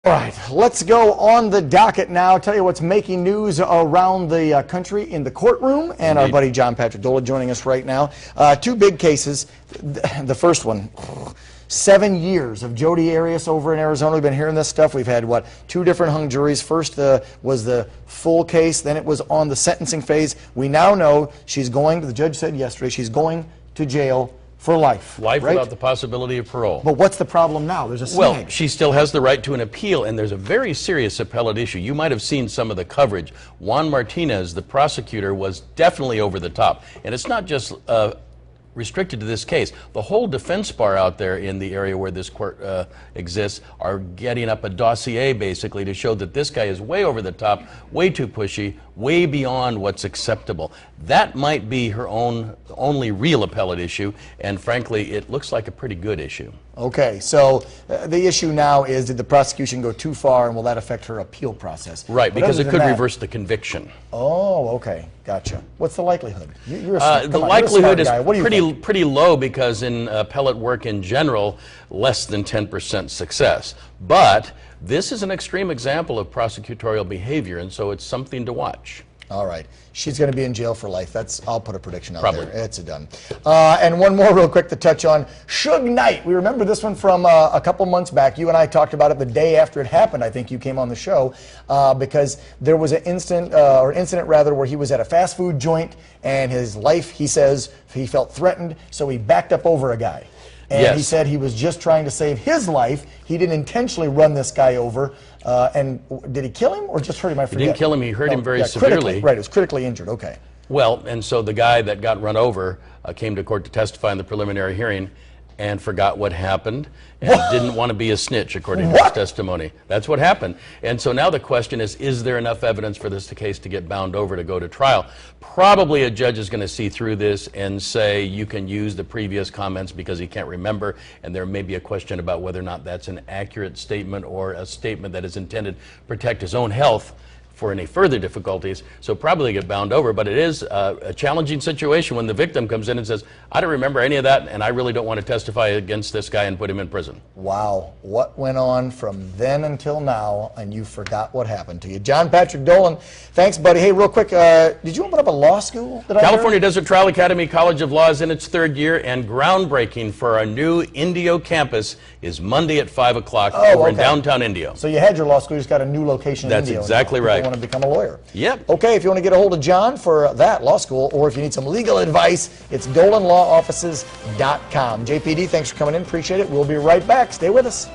All right, let's go on the docket now. Tell you what's making news around the country in the courtroom, and our buddy John Patrick Dolan joining us right now. Two big cases. The first one, 7 years of Jodi Arias over in Arizona. We've been hearing this stuff. We've had, what, 2 different hung juries. First was the full case, then it was on the sentencing phase. We now know she's going, the judge said yesterday, she's going to jail for life. Life right? Without the possibility of parole. But what's the problem now? There's a snag. Well, she still has the right to an appeal, and there's a very serious appellate issue. You might have seen some of the coverage. Juan Martinez, the prosecutor, was definitely over the top. And it's not just restricted to this case. The whole defense bar out there in the area where this court exists are getting up a dossier basically to show that this guy is way over the top, way too pushy, way beyond what's acceptable. That might be her only real appellate issue, and frankly, it looks like a pretty good issue. Okay, so the issue now is, did the prosecution go too far, and will that affect her appeal process? Right, because it could reverse the conviction. Oh, okay, gotcha. What's the likelihood? The likelihood is pretty low, because in appellate work in general, less than 10% success. But this is an extreme example of prosecutorial behavior, and so it's something to watch. All right. She's going to be in jail for life. I'll put a prediction out there. It's a done. And one more real quick to touch on. Suge Knight. We remember this one from a couple months back. You and I talked about it the day after it happened. I think you came on the show because there was an incident where he was at a fast food joint, and his life, he says, he felt threatened, so he backed up over a guy. And he said he was just trying to save his life. He didn't intentionally run this guy over. And did he kill him or just hurt him? I forget. He didn't kill him. He hurt him very severely. Right, he was critically injured. Okay. Well, and so the guy that got run over came to court to testify in the preliminary hearing and forgot what happened and didn't want to be a snitch, according to his testimony. That's what happened. And so now the question is there enough evidence for this case to get bound over to go to trial? Probably a judge is going to see through this and say you can use the previous comments because he can't remember, and there may be a question about whether or not that's an accurate statement or a statement that is intended to protect his own health for any further difficulties, so probably get bound over. But it is a challenging situation when the victim comes in and says, I don't remember any of that, and I really don't want to testify against this guy and put him in prison. Wow, what went on from then until now, and you forgot what happened to you. John Patrick Dolan, thanks, buddy. Hey, real quick, did you open up a law school? California Desert Trial Academy College of Law is in its 3rd year, and groundbreaking for our new Indio campus is Monday at 5 o'clock over in downtown Indio. So you had your law school, you just got a new location in Indio. That's exactly right. Want to become a lawyer. Yep. Okay, if you want to get a hold of John for that law school, or if you need some legal advice, it's DolanLawOffices.com. JPD, thanks for coming in. Appreciate it. We'll be right back. Stay with us.